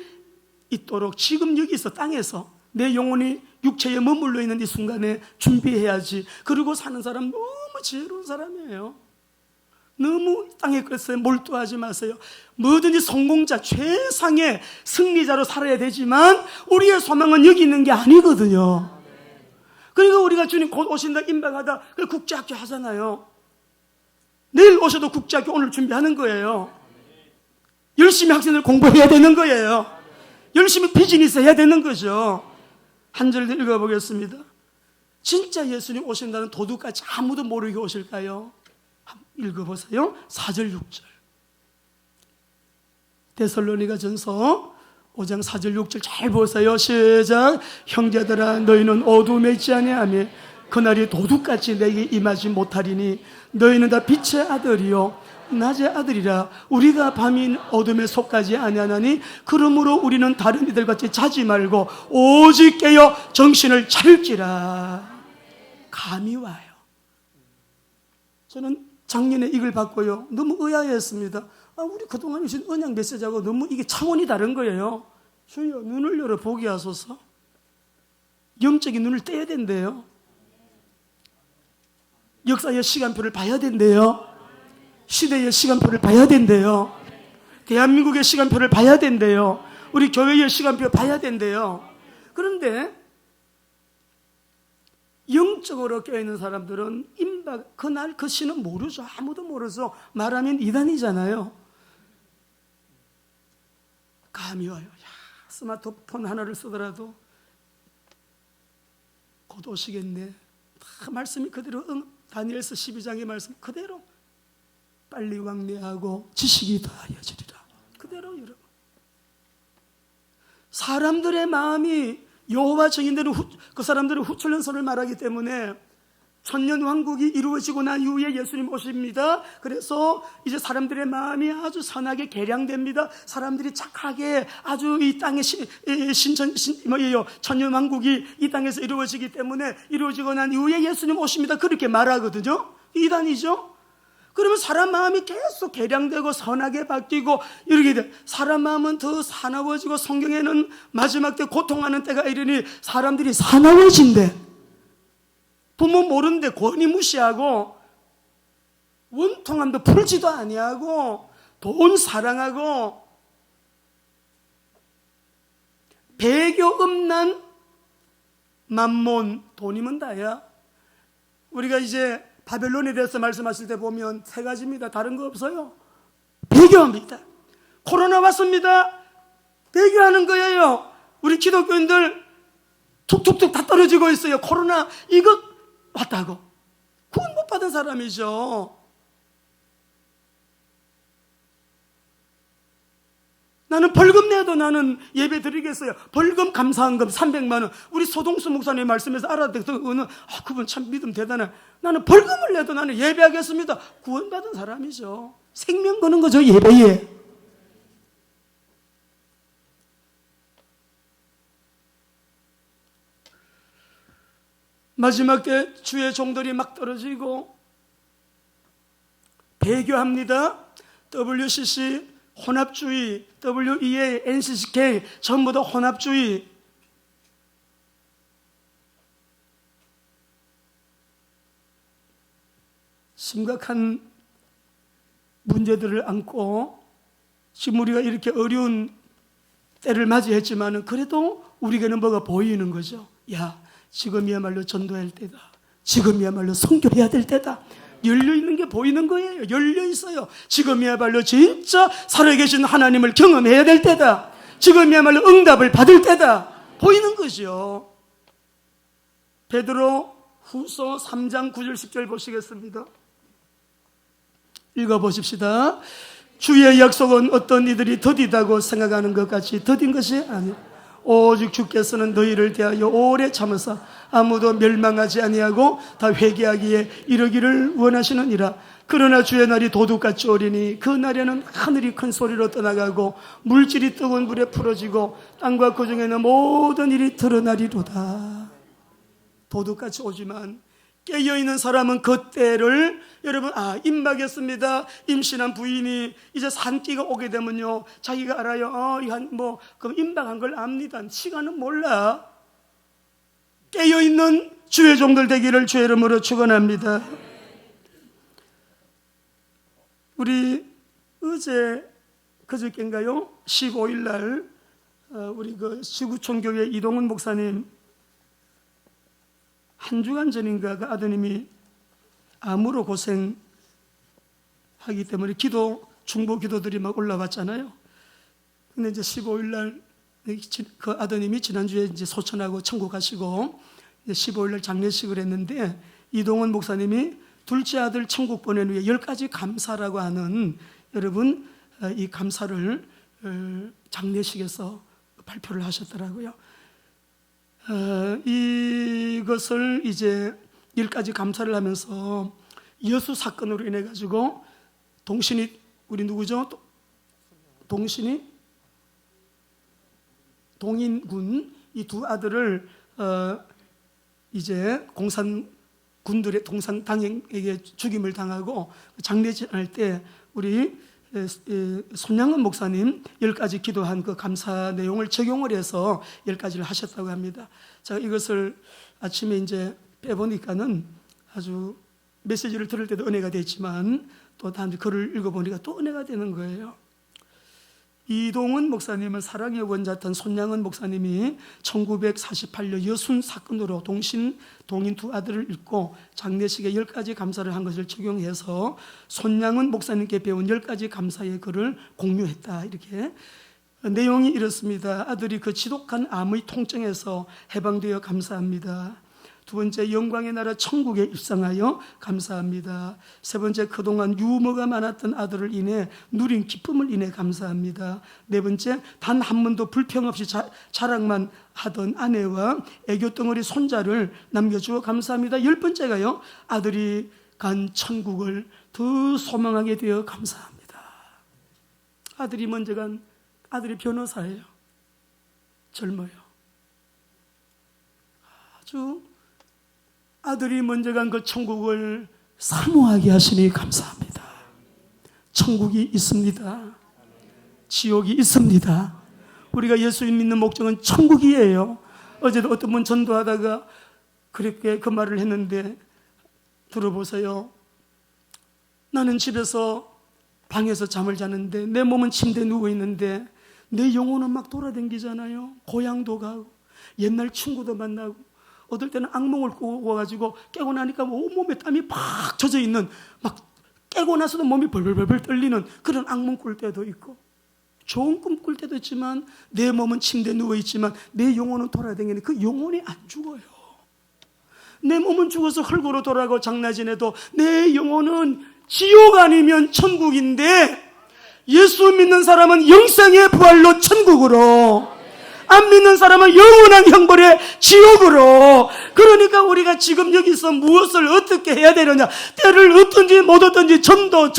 있도록 지금 여기서 땅에서 내 영혼이 육체에 머물러 있는 이 순간에 준비해야지. 그리고 사는 사람 너무 지혜로운 사람이에요. 너무 땅의 것에 몰두하지 마세요. 뭐든지 성공자, 최상의 승리자로 살아야 되지만 우리의 소망은 여기 있는 게 아니거든요. 그러니까 우리가 주님 곧 오신다 임박하다 국제학교 하잖아요. 내일 오셔도 국제학교 오늘 준비하는 거예요. 열심히 학생들 공부해야 되는 거예요. 열심히 비즈니스 해야 되는 거죠. 한 절 읽어보겠습니다. 진짜 예수님 오신다는 도둑같이 아무도 모르게 오실까요? 읽어보세요. 4절 6절 데살로니가전서 5장 4절 6절 잘 보세요. 시작. 형제들아, 너희는 어두움에 있지 아니하며 그날이 도둑같이 내게 임하지 못하리니 너희는 다 빛의 아들이요 낮의 아들이라. 우리가 밤인 어둠에 속하지 아니하나니 그러므로 우리는 다른 이들같이 자지 말고 오직 깨어 정신을 차릴지라. 감이 와요. 저는 작년에 이걸 받고요, 너무 의아했습니다. 우리 그동안 주신 언약 메시지하고 너무 이게 차원이 다른 거예요. 주여 눈을 열어 보게 하소서. 영적인 눈을 떼야 된대요. 역사의 시간표를 봐야 된대요. 시대의 시간표를 봐야 된대요. 대한민국의 시간표를 봐야 된대요. 우리 교회의 시간표 봐야 된대요. 그런데 영적으로 깨어있는 사람들은 임박 그날 그 시는 모르죠. 아무도 모르죠. 말하면 이단이잖아요. 감이 와요. 스마트폰 하나를 쓰더라도 곧 오시겠네. 다 말씀이 그대로 다니엘서 12장의 말씀 그대로 빨리 왕래하고 지식이 더하여지리라. 그대로 여러분. 사람들의 마음이 여호와 증인들은 그 사람들은 후출연설을 말하기 때문에 천년 왕국이 이루어지고 난 이후에 예수님 오십니다. 그래서 이제 사람들의 마음이 아주 선하게 개량됩니다. 사람들이 착하게 아주 이 땅의 천년 왕국이 이 땅에서 이루어지기 때문에 이루어지고 난 이후에 예수님 오십니다. 그렇게 말하거든요. 이단이죠. 그러면 사람 마음이 계속 개량되고 선하게 바뀌고 이렇게 돼. 사람 마음은 더 사나워지고 성경에는 마지막 때 고통하는 때가 이르니 사람들이 사나워진대. 부모 모르는데 권위 무시하고 원통함도 풀지도 아니하고 돈 사랑하고 배교 음란 만몬 돈이면 다야. 우리가 이제 바벨론에 대해서 말씀하실 때 보면 세 가지입니다. 다른 거 없어요. 배교합니다. 코로나 왔습니다. 배교하는 거예요. 우리 기독교인들 툭툭툭 다 떨어지고 있어요. 코로나 이거 왔다고. 구원 못 받은 사람이죠. 나는 벌금 내도 나는 예배 드리겠어요. 벌금 감사한금 300만 원. 우리 소동수 목사님 말씀에서 알아듣는 그분 참 믿음 대단해. 나는 벌금을 내도 나는 예배하겠습니다. 구원받은 사람이죠. 생명 거는 거죠, 예배에. 마지막 때 주의 종들이 막 떨어지고 배교합니다. WCC 혼합주의, WEA, NCCK 전부 다 혼합주의. 심각한 문제들을 안고 지금 우리가 이렇게 어려운 때를 맞이했지만 그래도 우리에게는 뭐가 보이는 거죠. 야, 지금이야말로 전도할 때다. 지금이야말로 선교해야 될 때다. 열려있는 게 보이는 거예요. 열려있어요. 지금이야말로 진짜 살아계신 하나님을 경험해야 될 때다. 지금이야말로 응답을 받을 때다. 보이는 거죠. 베드로 후서 3장 9절 10절 보시겠습니다. 읽어보십시다. 주의 약속은 어떤 이들이 더디다고 생각하는 것 같이 더딘 것이 아니라 오직 주께서는 너희를 대하여 오래 참으사 아무도 멸망하지 아니하고 다 회개하기에 이르기를 원하시느니라. 그러나 주의 날이 도둑같이 오리니 그 날에는 하늘이 큰 소리로 떠나가고 물질이 뜨거운 물에 풀어지고 땅과 그 중에는 모든 일이 드러나리로다. 도둑같이 오지만 깨어있는 사람은 그때를 여러분 임박했습니다. 임신한 부인이 이제 산기가 오게 되면요 자기가 알아요. 그럼 임박한 걸 압니다. 시간은 몰라. 깨어있는 주의 종들 되기를 주의 이름으로 축원합니다. 우리 그저께인가요 15일 날 우리 그 지구촌교회 이동훈 목사님 한 주간 전인가 그 아드님이 암으로 고생하기 때문에 중보 기도들이 막 올라왔잖아요. 근데 이제 15일 날 그 아드님이 지난주에 이제 소천하고 천국 가시고 이제 15일 날 장례식을 했는데 이동원 목사님이 둘째 아들 천국 보낸 후에 10가지 감사라고 하는 여러분 이 감사를 장례식에서 발표를 하셨더라고요. 이것을 이제 10가지 감사를 하면서 여수 사건으로 인해 가지고 동신이 우리 누구죠? 동인군 이 두 아들을 이제 공산군들의 동산당에게 죽임을 당하고 장례할 때 우리 손양은 목사님 10가지 기도한 그 감사 내용을 적용을 해서 10가지를 하셨다고 합니다. 제가 이것을 아침에 이제 빼보니까는 아주 메시지를 들을 때도 은혜가 됐지만 또 다음 글을 읽어보니까 또 은혜가 되는 거예요. 이동은 목사님은 사랑의 원자탄 손양은 목사님이 1948년 여순 사건으로 동인 두 아들을 잃고 장례식에 10가지 감사를 한 것을 적용해서 손양은 목사님께 배운 10가지 감사의 글을 공유했다. 이렇게 내용이 이렇습니다. 아들이 그 지독한 암의 통증에서 해방되어 감사합니다. 두 번째, 영광의 나라 천국에 입성하여 감사합니다. 세 번째, 그동안 유머가 많았던 아들을 인해 누린 기쁨을 인해 감사합니다. 네 번째, 단 한 번도 불평 없이 자랑만 하던 아내와 애교덩어리 손자를 남겨주어 감사합니다. 10번째가요, 아들이 간 천국을 더 소망하게 되어 감사합니다. 아들이 먼저 간 아들이 변호사예요. 젊어요. 아주 아들이 먼저 간 그 천국을 사모하게 하시니 감사합니다. 천국이 있습니다. 지옥이 있습니다. 우리가 예수님 믿는 목적은 천국이에요. 어제도 어떤 분 전도하다가 그렇게 그 말을 했는데, 들어보세요. 나는 집에서 방에서 잠을 자는데 내 몸은 침대에 누워있는데 내 영혼은 막 돌아다니잖아요. 고향도 가고 옛날 친구도 만나고, 어떨 때는 악몽을 꾸고가지고 깨고 나니까 온몸에 땀이 팍 젖어 있는, 막 깨고 나서도 몸이 벌벌벌 떨리는 그런 악몽 꿀 때도 있고, 좋은 꿈 꿀 때도 있지만 내 몸은 침대에 누워있지만 내 영혼은 돌아다니는 그 영혼이 안 죽어요. 내 몸은 죽어서 흙으로 돌아가고 장나 지내도 내 영혼은 지옥 아니면 천국인데, 예수 믿는 사람은 영생의 부활로 천국으로, 안 믿는 사람은 영원한 형벌의 지옥으로. 그러니까 우리가 지금 여기서 무엇을 어떻게 해야 되느냐, 때를 얻든지 못 얻든지 전도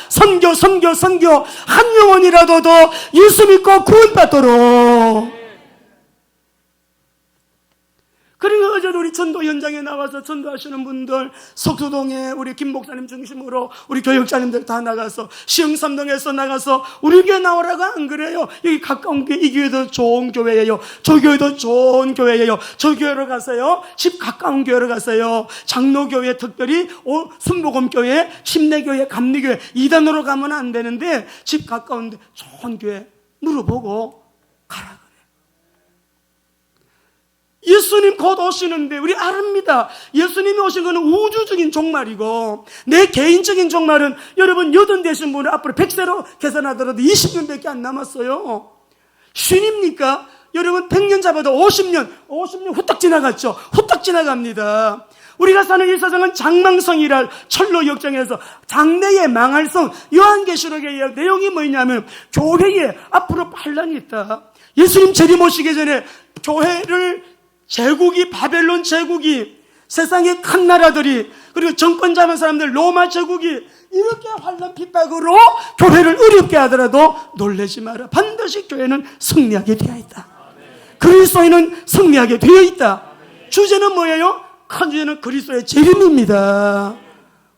선교 한 영혼이라도 더 예수 믿고 구원받도록. 그러니까 어제도 우리 전도 현장에 나와서 전도하시는 분들, 석수동에 우리 김 목사님 중심으로 우리 교역자님들 다 나가서, 시흥삼동에서 나가서 우리 교회 나오라고 안 그래요? 여기 가까운 교회, 이 교회도 좋은 교회예요. 저 교회도 좋은 교회예요. 저 교회로 가세요. 집 가까운 교회로 가세요. 장로교회, 특별히 순복음교회, 침례교회, 감리교회, 이단으로 가면 안 되는데 집 가까운 좋은 교회 물어보고 가라. 예수님 곧 오시는데 우리 아릅니다. 예수님이 오신 것은 우주적인 종말이고, 내 개인적인 종말은 여러분 80 되신 분은 앞으로 100세로 계산하더라도 20년밖에 안 남았어요. 쉰입니까? 여러분 100년 잡아도 50년 후딱 지나갔죠. 후딱 지나갑니다. 우리가 사는 이 세상은 장망성이라 철로 역정해서 장래의 망할 성. 요한계시록의 내용이 뭐냐면 교회에 앞으로 반란이 있다. 예수님 재림 오시기 전에 교회를 제국이, 바벨론 제국이, 세상의 큰 나라들이, 그리고 정권 잡은 사람들, 로마 제국이 이렇게 환난 핍박으로 교회를 어렵게 하더라도 놀라지 마라. 반드시 교회는 승리하게 되어 있다. 그리스도인은 승리하게 되어 있다. 주제는 뭐예요? 큰 주제는 그리스도의 재림입니다.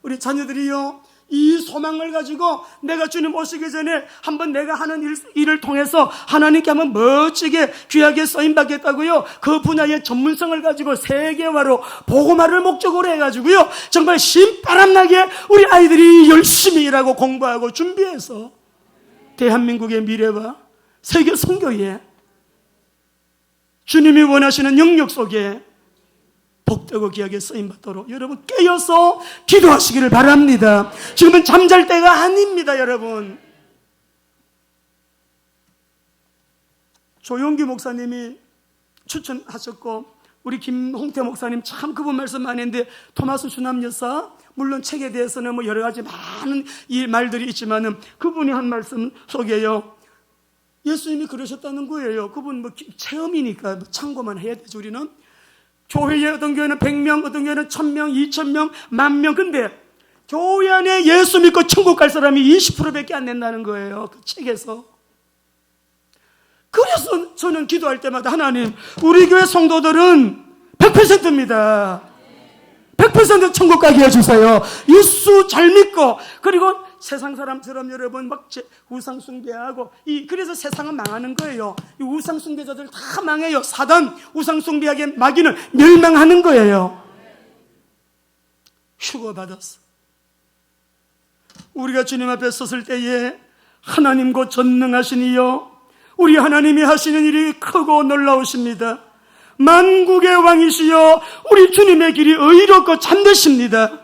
우리 자녀들이요, 이 소망을 가지고 내가 주님 오시기 전에 한번 내가 하는 일을 통해서 하나님께 한번 멋지게 귀하게 쓰임받겠다고요. 그 분야의 전문성을 가지고 세계화로 복음화를 목적으로 해가지고요, 정말 신바람나게 우리 아이들이 열심히 일하고 공부하고 준비해서 대한민국의 미래와 세계 선교에 주님이 원하시는 영역 속에 복되고 귀하게 쓰임받도록 여러분 깨어서 기도하시기를 바랍니다. 지금은 잠잘 때가 아닙니다. 여러분, 조용기 목사님이 추천하셨고 우리 김홍태 목사님 참 그분 말씀 많이 했는데, 토마스 주남 여사, 물론 책에 대해서는 뭐 여러 가지 많은 이 말들이 있지만은 그분이 한 말씀 속에요, 예수님이 그러셨다는 거예요. 그분 뭐 체험이니까 참고만 해야 되죠. 우리는 교회에 어떤 교회는 100명, 어떤 교회는 1000명, 2000명, 10,000명. 근데 교회 안에 예수 믿고 천국 갈 사람이 20%밖에 안 된다는 거예요. 그 책에서. 그래서 저는 기도할 때마다 하나님, 우리 교회 성도들은 100%입니다. 100% 천국 가게 해주세요. 예수 잘 믿고, 그리고 세상 사람처럼 여러분 막 우상 숭배하고 그래서 세상은 망하는 거예요. 이 우상 숭배자들 다 망해요. 사단 우상 숭배하게 마귀는 멸망하는 거예요. 휴거 받았어. 우리가 주님 앞에 섰을 때에 하나님 곧 전능하신 이여, 우리 하나님이 하시는 일이 크고 놀라우십니다. 만국의 왕이시여, 우리 주님의 길이 의롭고 참되십니다.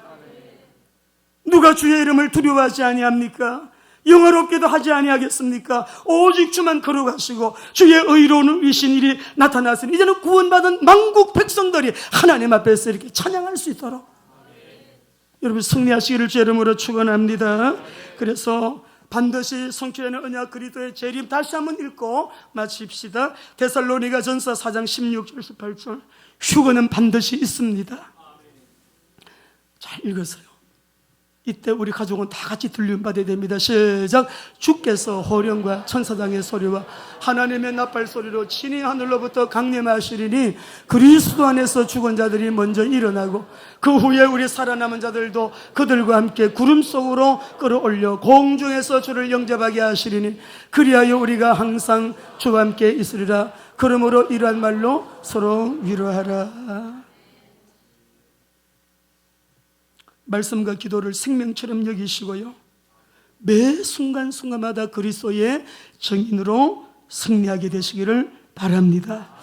누가 주의 이름을 두려워하지 아니합니까? 영화롭게도 하지 아니하겠습니까? 오직 주만 거룩하시고 주의 의로우신 일이 나타났으니 이제는 구원받은 만국 백성들이 하나님 앞에서 이렇게 찬양할 수 있도록 여러분 승리하시기를 주 이름으로 축원합니다. 그래서 반드시 성취하는 언약 그리스도의 재림 다시 한번 읽고 마칩시다. 데살로니가전서 4장 16절 18절. 휴거는 반드시 있습니다. 잘 읽었어요. 이때 우리 가족은 다 같이 들림 받아야 됩니다. 시작. 주께서 호령과 천사장의 소리와 하나님의 나팔 소리로 친히 하늘로부터 강림하시리니 그리스도 안에서 죽은 자들이 먼저 일어나고 그 후에 우리 살아남은 자들도 그들과 함께 구름 속으로 끌어올려 공중에서 주를 영접하게 하시리니 그리하여 우리가 항상 주와 함께 있으리라. 그러므로 이러한 말로 서로 위로하라. 말씀과 기도를 생명처럼 여기시고요, 매 순간순간마다 그리스도의 증인으로 승리하게 되시기를 바랍니다.